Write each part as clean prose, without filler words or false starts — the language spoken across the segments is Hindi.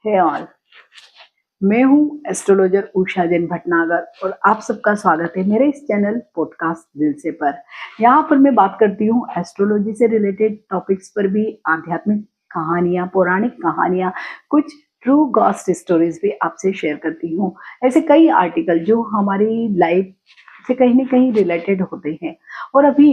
है ऑल। मैं हूँ एस्ट्रोलॉजर उषा जैन भटनागर और आप सबका स्वागत है मेरे इस चैनल पॉडकास्ट दिल से पर। यहाँ पर मैं बात करती हूँ एस्ट्रोलॉजी से रिलेटेड टॉपिक्स पर भी, आध्यात्मिक कहानियाँ, पौराणिक कहानियाँ, कुछ ट्रू गॉस्ट स्टोरीज भी आपसे शेयर करती हूँ। ऐसे कई आर्टिकल जो हमारी लाइफ से कहीं ना कहीं रिलेटेड होते हैं। और अभी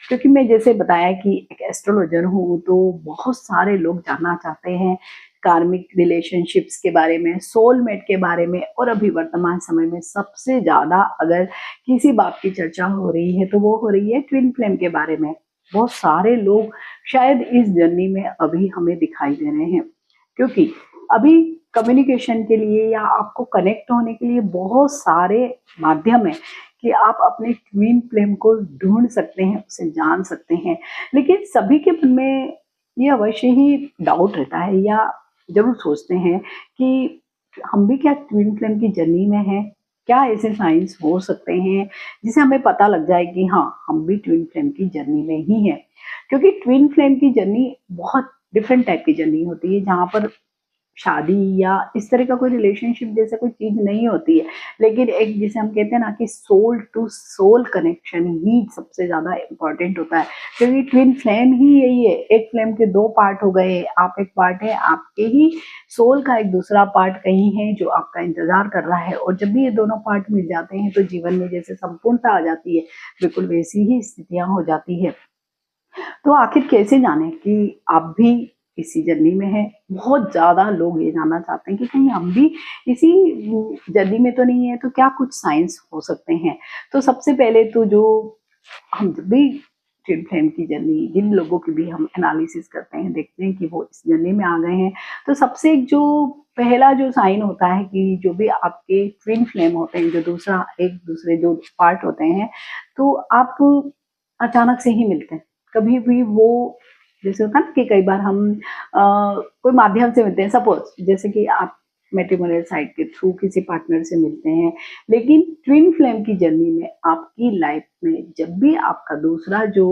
क्योंकि मैं जैसे बताया कि एक एस्ट्रोलॉजर हूँ, तो बहुत सारे लोग जानना चाहते हैं कार्मिक रिलेशनशिप्स के बारे में, सोलमेट के बारे में। और अभी वर्तमान समय में सबसे ज्यादा अगर किसी बात की चर्चा हो रही है तो वो हो रही है ट्विन फ्लेम के बारे में। बहुत सारे लोग शायद इस जर्नी में अभी हमें दिखाई दे रहे हैं, क्योंकि अभी कम्युनिकेशन के लिए या आपको कनेक्ट होने के लिए बहुत सारे माध्यम है कि आप अपने ट्विन फ्लेम को ढूंढ सकते हैं, उसे जान सकते हैं। लेकिन सभी के मन में ये अवश्य ही डाउट रहता है या जरूर सोचते हैं कि हम भी क्या ट्विन फ्लेम की जर्नी में हैं? क्या ऐसे साइंस हो सकते हैं जिसे हमें पता लग जाए कि हाँ, हम भी ट्विन फ्लेम की जर्नी में ही हैं? क्योंकि ट्विन फ्लेम की जर्नी बहुत डिफरेंट टाइप की जर्नी होती है, जहाँ पर शादी या इस तरह का कोई रिलेशनशिप जैसे कोई चीज नहीं होती है। लेकिन एक जिसे हम कहते हैं ना कि सोल टू सोल कनेक्शन ही सबसे ज्यादा इम्पोर्टेंट होता है। क्योंकि ट्विन फ्लेम ही यही है, एक फ्लेम के दो पार्ट हो गए। आप एक पार्ट है, आपके ही सोल का एक दूसरा पार्ट कहीं है जो आपका इंतजार कर रहा है। और जब भी ये दोनों पार्ट मिल जाते हैं तो जीवन में जैसे संपूर्णता आ जाती है, बिल्कुल वैसी ही स्थितियां हो जाती है। तो आखिर कैसे जाने कि आप भी इसी जर्नी में हैं? बहुत ज़्यादा लोग ये जानना चाहते हैं कि कहीं हम भी इसी जर्नी में तो नहीं है, तो क्या कुछ साइंस हो सकते हैं? तो सबसे पहले तो जो हम जब भी ट्विन फ्लेम की जर्नी, जिन लोगों की भी हम एनालिसिस करते हैं, देखते हैं कि वो इस जर्नी में आ गए हैं, तो सबसे एक जो पहला जो साइन होता है कि जो भी आपके ट्विन फ्लेम होते हैं, जो दूसरा एक दूसरे जो पार्ट होते हैं, तो आप अचानक से ही मिलते हैं। कभी भी वो जैसे होता है ना कि कई बार हम कोई माध्यम से मिलते हैं, सपोज जैसे कि आप मैट्रिमोनियल साइट के थ्रू किसी पार्टनर से मिलते हैं। लेकिन ट्विन फ्लेम की जर्नी में आपकी लाइफ में जब भी आपका दूसरा जो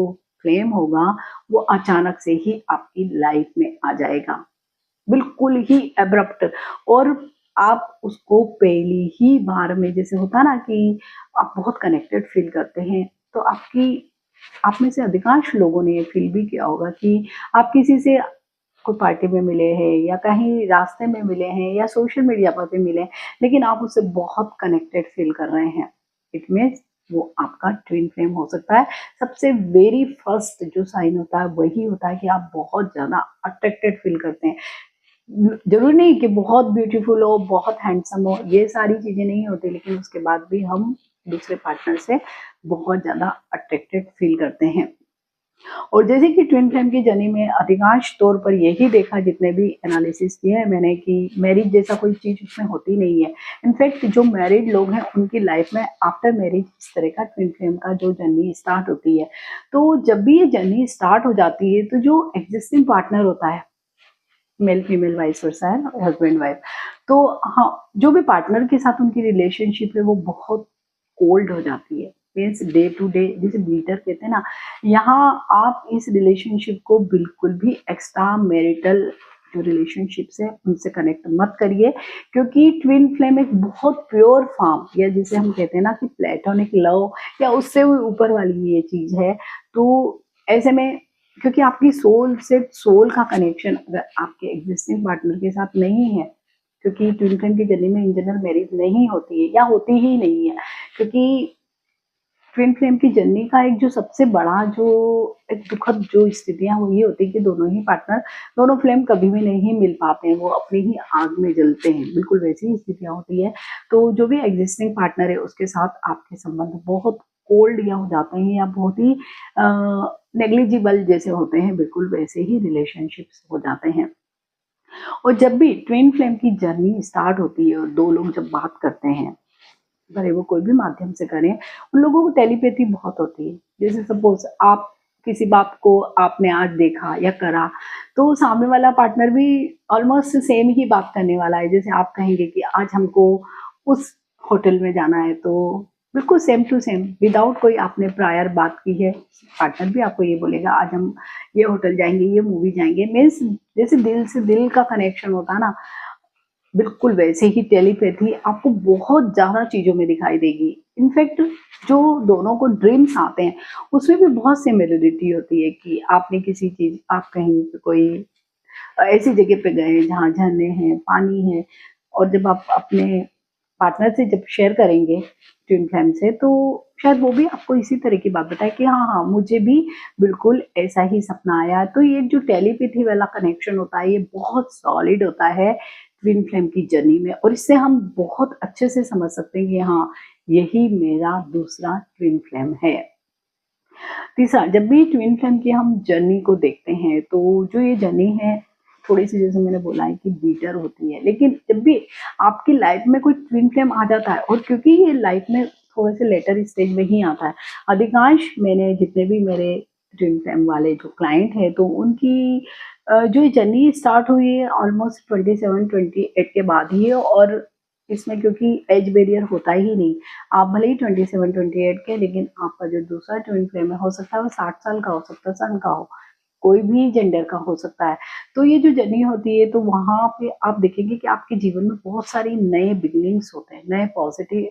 फ्लेम होगा, वो अचानक से ही आपकी लाइफ में आ जाएगा, बिल्कुल ही एब्रप्ट। और आप उसको पहली ही बार में, जैसे होता है ना कि आप बहुत कनेक्टेड फील करते हैं, तो आपकी आप में से अधिकांश लोगों ने ये फील भी किया होगा कि आप किसी से कोई पार्टी में मिले हैं या कहीं रास्ते में मिले हैं या सोशल मीडिया पर भी मिले हैं, लेकिन आप उससे बहुत कनेक्टेड फील कर रहे हैं। इट मीन्स वो आपका ट्विन फ्लेम हो सकता है। सबसे वेरी फर्स्ट जो साइन होता है वही होता है कि आप बहुत ज्यादा अट्रैक्टेड फील करते हैं। जरूरी नहीं कि बहुत ब्यूटीफुल हो, बहुत हैंडसम हो, ये सारी चीजें नहीं होती, लेकिन उसके बाद भी हम दूसरे पार्टनर से बहुत ज्यादा अट्रैक्टेड फील करते हैं। और जैसे कि ट्विन फ्लेम की जर्नी में अधिकांश तौर पर यही देखा, जितने भी एनालिसिस किए हैं मैंने, कि मैरिज जैसा कोई चीज उसमें होती नहीं है। इनफैक्ट जो मैरिड लोग हैं उनकी लाइफ में आफ्टर मैरिज इस तरह का ट्विन फ्लेम का जो जर्नी स्टार्ट होती है। तो जब भी ये जर्नी स्टार्ट हो जाती है तो जो एग्जिस्टिंग पार्टनर होता है, मेल फीमेल वाइस वर्सा है, हस्बैंड वाइफ, तो हाँ, जो भी पार्टनर के साथ उनकी रिलेशनशिप है वो बहुत कोल्ड हो जाती है। मीन्स डे टू डे, जिसे बीटर कहते हैं ना, यहाँ आप इस रिलेशनशिप को बिल्कुल भी एक्स्ट्रा मैरिटल जो रिलेशनशिप्स है उनसे कनेक्ट मत करिए। क्योंकि ट्विन फ्लेम एक बहुत प्योर फॉर्म, या जिसे हम कहते हैं ना कि प्लेटोनिक लव, या उससे भी ऊपर वाली ये चीज है। तो ऐसे में, क्योंकि आपकी सोल से सोल का कनेक्शन अगर आपके एग्जिस्टिंग पार्टनर के साथ नहीं है, क्योंकि ट्विन फ्लेम की जर्नी में इन जनरल मैरिज नहीं होती है या होती ही नहीं है। क्योंकि ट्विन फ्लेम की जर्नी का एक जो सबसे बड़ा जो एक दुखद जो स्थितियां वो ये होती है कि दोनों ही पार्टनर, दोनों फ्लेम कभी भी नहीं मिल पाते हैं, वो अपनी ही आग में जलते हैं, बिल्कुल वैसी ही स्थितियां होती है। तो जो भी एग्जिस्टिंग पार्टनर है उसके साथ आपके संबंध बहुत कोल्ड या हो जाते हैं, या बहुत ही नेग्लिजिबल जैसे होते हैं, बिल्कुल वैसे ही रिलेशनशिप्स हो जाते हैं। और जब भी ट्विन फ्लेम की जर्नी स्टार्ट होती है और दो लोग जब बात करते हैं, भले वो कोई भी माध्यम से करें, उन लोगों को टेलीपैथी बहुत होती है। जैसे सपोज आप किसी बात को आपने आज देखा या करा, तो सामने वाला पार्टनर भी ऑलमोस्ट सेम ही बात करने वाला है। जैसे आप कहेंगे कि आज हमको उस होटल में जाना है, तो बिल्कुल सेम टू सेम, विदाउट कोई आपने प्रायर बात की है, पार्टनर भी आपको ये बोलेगा आज हम ये होटल जाएंगे, ये मूवी जाएंगे। मीन्स जैसे दिल से दिल का कनेक्शन होता है ना, बिल्कुल वैसे ही टेलीपैथी आपको बहुत ज़्यादा चीज़ों में दिखाई देगी। इनफैक्ट जो दोनों को ड्रीम्स आते हैं, उसमें भी बहुत सिमिलरिटी होती है कि आपने किसी चीज़ आप कहीं पे कोई ऐसी जगह पे गए जहाँ झरने हैं, पानी है और जब आप अपने पार्टनर से जब शेयर करेंगे ट्विन फ्लेम से तो शायद वो भी आपको इसी तरह की बात बताए कि हाँ, हाँ, मुझे भी बिल्कुल ऐसा ही सपना आया। तो ये जो टेलीपैथी वाला कनेक्शन होता है, ये बहुत सॉलिड होता है ट्विन फ्लेम की जर्नी में और इससे हम बहुत अच्छे से समझ सकते हैं कि हाँ, यही मेरा दूसरा ट्विन फ्लेम है। तीसरा, जब भी ट्विन फ्लेम की हम जर्नी को देखते हैं तो जो ये जर्नी है थोड़ी-सी जैसे मैंने बोला है कि बीटर होती है। लेकिन जब भी आपकी लाइफ में कोई ट्विन फ्लेम आ जाता है और क्योंकि ये लाइफ में थोड़े से लेटर स्टेज में ही आता है। अधिकांश मैंने जितने भी मेरे ट्विन फ्लेम वाले जो क्लाइंट हैं तो उनकी जो ये जर्नी स्टार्ट हुई है ऑलमोस्ट 27-28 के बाद ही है और इसमें क्योंकि एज बैरियर होता ही नहीं। आप भले ही 27-28 के लेकिन आपका जो दूसरा ट्विन फ्लेम है हो सकता है वो 60 साल का हो सकता है, सन का हो, कोई भी जेंडर का हो सकता है। तो ये जो जर्नी होती है तो वहाँ पे आप देखेंगे कि आपके जीवन में बहुत सारी नए बिगिनिंग्स होते हैं, नए पॉजिटिव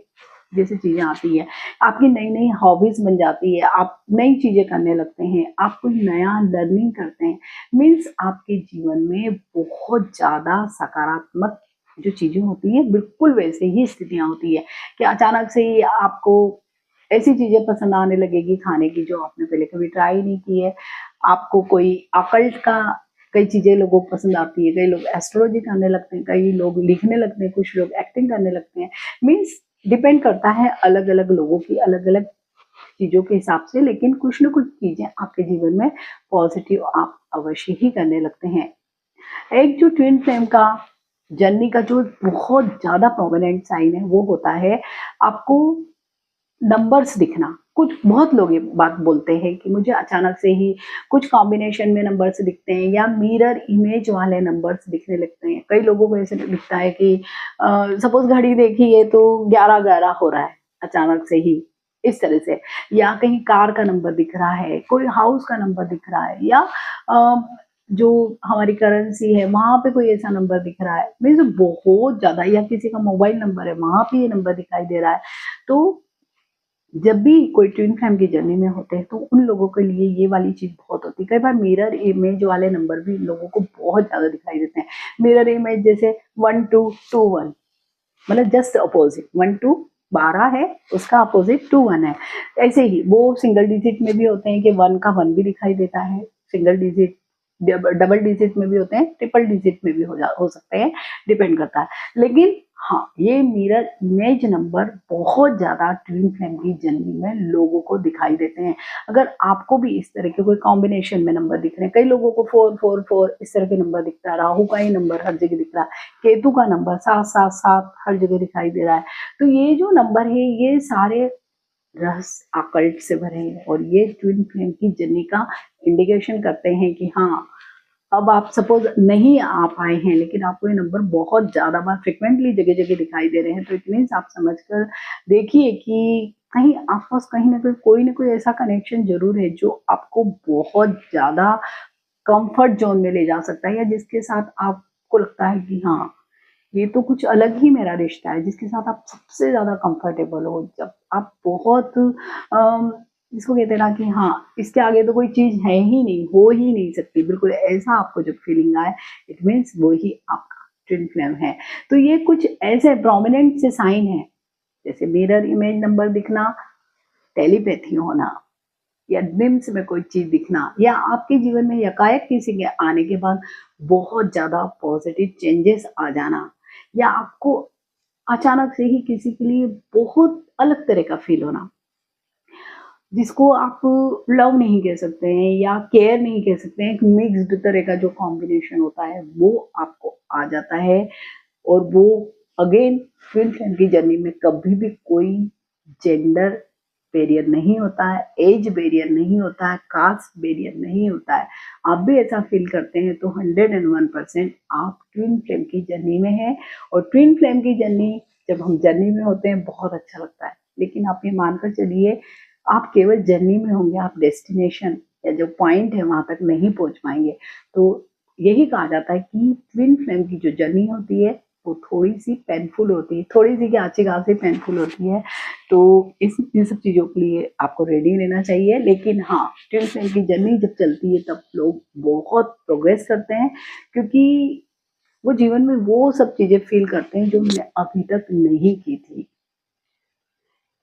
जैसी चीज़ें आती है, आपकी नई-नई हॉबीज़ बन जाती है, आप नई चीज़ें करने लगते हैं, आप कोई नया लर्निंग करते हैं। मीन्स आपके जीवन में बहुत ज़्यादा सकारात्मक जो चीज़ें होती हैं, बिल्कुल वैसे ही स्थितियाँ होती है कि अचानक से ही आपको ऐसी चीज़ें पसंद आने लगेगी खाने की जो आपने पहले कभी ट्राई नहीं की है। आपको कोई अकल्ट का कई चीज़ें लोगों को पसंद आती है, कई लोग एस्ट्रोलॉजी करने लगते हैं, कई लोग लिखने लगते हैं, कुछ लोग एक्टिंग करने लगते हैं। मीन्स डिपेंड करता है अलग-अलग लोगों की अलग-अलग चीज़ों के हिसाब से लेकिन कुछ न कुछ चीज़ें आपके जीवन में पॉज़िटिव आप अवश्य ही करने लगते हैं। एक जो ट्विन फ्लेम का जर्नी का जो बहुत ज़्यादा प्रोमिनेंट साइन है वो होता है आपको नंबर्स दिखना। कुछ बहुत लोग ये बात बोलते हैं कि मुझे अचानक से ही कुछ कॉम्बिनेशन में नंबर्स दिखते हैं या मिरर इमेज वाले नंबर्स दिखने लगते हैं। कई लोगों को ऐसे दिखता है कि सपोज़ घड़ी देखी है तो 11-11 हो रहा है अचानक से ही, इस तरह से। या कहीं कार का नंबर दिख रहा है, कोई हाउस का नंबर दिख रहा है या अ, जो हमारी करेंसी है वहाँ पे कोई ऐसा नंबर दिख रहा है। मीन्स बहुत ज़्यादा या किसी का मोबाइल नंबर है वहाँ पे ये नंबर दिखाई दे रहा है। तो जब भी कोई ट्विन फ्लेम की जर्नी में होते हैं तो उन लोगों के लिए ये वाली चीज़ बहुत होती है। कई बार मिरर इमेज वाले नंबर भी लोगों को बहुत ज़्यादा दिखाई देते हैं। मिरर इमेज जैसे 1221 मतलब जस्ट अपोजिट 12 12 है, उसका अपोजिट 21 है। ऐसे ही वो सिंगल डिजिट में भी होते हैं कि 1 का 1 भी दिखाई देता है, सिंगल डिजिट डबल डिजिट में भी होते हैं, ट्रिपल डिजिट में भी हो सकते हैं, डिपेंड करता है। लेकिन हाँ, ये मिरर इमेज नंबर बहुत ज़्यादा ट्विन फ्लेम की जर्नी में लोगों को दिखाई देते हैं। अगर आपको भी इस तरह के कोई कॉम्बिनेशन में नंबर दिख रहे हैं, कई लोगों को 444 इस तरह के नंबर दिखता है, राहु का ही नंबर हर जगह दिख रहा है, केतु का नंबर 777 हर जगह दिखाई दे रहा है। तो ये जो नंबर है ये सारे रहस्य अकल्ट से भरे हैं और ये ट्विन फ्लेम की जर्नी का इंडिकेशन करते हैं कि हाँ, अब आप सपोज नहीं आ पाए हैं लेकिन आपको ये नंबर बहुत ज़्यादा बार फ्रिक्वेंटली जगह-जगह दिखाई दे रहे हैं तो इट मीन्स आप समझ कर देखिए कि कहीं आस-पास कहीं न कोई ऐसा कनेक्शन ज़रूर है जो आपको बहुत ज़्यादा कम्फर्ट ज़ोन में ले जा सकता है या जिसके साथ आपको लगता है कि हाँ, ये तो कुछ अलग ही मेरा रिश्ता है जिसके साथ आप सबसे ज़्यादा कंफर्टेबल हो। जब आप बहुत जिसको कहते हैं ना कि हाँ, इसके आगे तो कोई चीज़ है ही नहीं, हो ही नहीं सकती, बिल्कुल ऐसा आपको जब फीलिंग आए, इट मीन्स वो ही आपका ट्विन फ्लेम है। तो ये कुछ ऐसे प्रोमिनेंट से साइन हैं, जैसे मिरर इमेज नंबर दिखना, टेलीपैथी होना या ड्रीम्स में कोई चीज़ दिखना या आपके जीवन में यकायक किसी के आने के बाद बहुत ज़्यादा पॉजिटिव चेंजेस आ जाना या आपको अचानक से ही किसी के लिए बहुत अलग तरह का फ़ील होना, जिसको आप लव नहीं कह सकते हैं या केयर नहीं कह सकते हैं, एक मिक्स्ड तरह का जो कॉम्बिनेशन होता है, वो आपको आ जाता है और वो अगेन ट्विन फ्लेम की जर्नी में कभी भी कोई जेंडर बैरियर नहीं होता है, एज बैरियर नहीं होता है, कास्ट बैरियर नहीं होता है। आप भी ऐसा फ़ील करते हैं तो 101% आप ट्विन फ्लेम की जर्नी में हैं और ट्विन फ्लेम की जर्नी जब हम जर्नी में होते हैं बहुत अच्छा लगता है। लेकिन आप ये मानकर चलिए आप केवल जर्नी में होंगे, आप डेस्टिनेशन या जो पॉइंट है वहाँ तक नहीं पहुँच पाएँगे। तो यही कहा जाता है कि ट्विन फ्लेम की जो जर्नी होती है वो थोड़ी सी पेनफुल होती है, थोड़ी सी क्या अच्छी खासी पेनफुल होती है। तो इन सब चीज़ों के लिए आपको रेडी रहना चाहिए। लेकिन हाँ, ट्विन फ्लेम की जर्नी जब चलती है तब लोग बहुत प्रोग्रेस करते हैं, क्योंकि वो जीवन में वो सब चीज़ें फील करते हैं जो उन्होंने अभी तक नहीं की थी।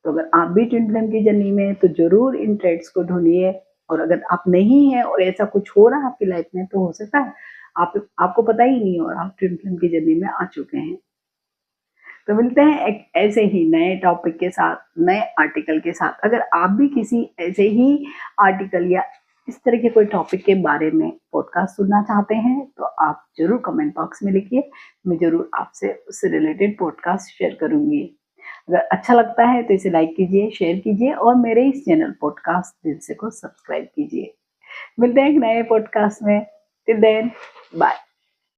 तो अगर आप भी ट्विन फ्लेम की जर्नी में हैं तो ज़रूर इन ट्रेड्स को ढूँढिए, और अगर आप नहीं हैं और ऐसा कुछ हो रहा है आपकी लाइफ में, तो हो सकता है आपको पता ही नहीं और आप ट्विन फ्लेम की जर्नी में आ चुके हैं। तो मिलते हैं एक ऐसे ही नए टॉपिक के साथ, नए आर्टिकल के साथ। अगर आप भी किसी ऐसे ही आर्टिकल या इस तरह के कोई टॉपिक के बारे में पॉडकास्ट सुनना चाहते हैं तो आप ज़रूर कमेंट बॉक्स में लिखिए, मैं ज़रूर आपसे उससे रिलेटेड पॉडकास्ट शेयर करूँगी। अगर अच्छा लगता है तो इसे लाइक कीजिए, शेयर कीजिए और मेरे इस चैनल पॉडकास्ट दिल से को सब्सक्राइब कीजिए। मिलते हैं एक नए पॉडकास्ट में। Till then, bye.